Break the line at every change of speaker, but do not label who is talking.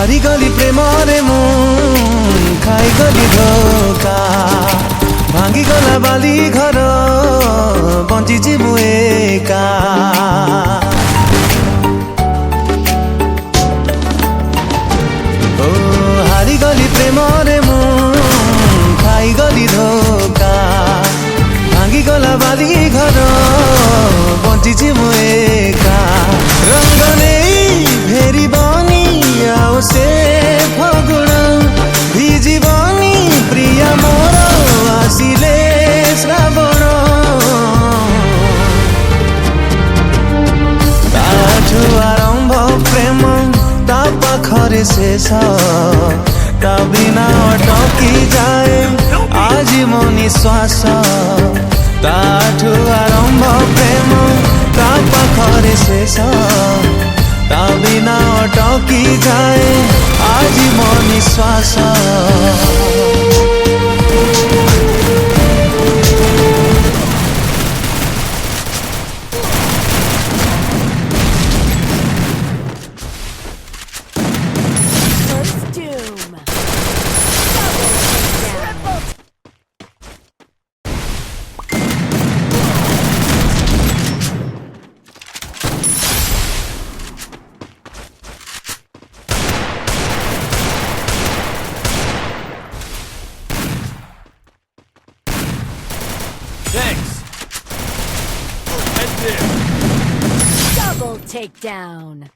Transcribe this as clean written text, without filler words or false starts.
ହାରିଗଲି ପ୍ରେମରେ ମୁଁ ଖାଇଗଲି ଧୋକା ଭାଙ୍ଗିଗଲା ବାଲି ଘର ବଞ୍ଚିଛି ମୁଁ ଏକା ଓ ହାରିଗଲି ପ୍ରେମରେ ମୁଁ ଖାଇଗଲି ଧୋକା ଭାଙ୍ଗିଗଲା ବାଲି ଘର ବଞ୍ଚିଛି ମୁଁ ଏକା ରଙ୍ଗ ନେଇ ଫେରିବନି ଆଉ ସେ ଫଗୁଣ ଭିଜିବନି ପ୍ରିୟା ମୋର ଆସିଲେ ଶ୍ରାବଣ ତାଠୁ ଆରମ୍ଭ ପ୍ରେମ ତା ପାଖରେ ଶେଷ ତା ବିନା ଅଟକି ଯାଏ ଆଜି ମୋ ନିଶ୍ୱାସ ତାଠୁ ଆରମ୍ଭ ପ୍ରେମ ତା ପାଖରେ ଶେଷ ତା ବିନା ଅଟକି ଯାଏ ଆଜି ମୋ ନିଶ୍ୱାସ
Thanks. Head there.
Double takedown.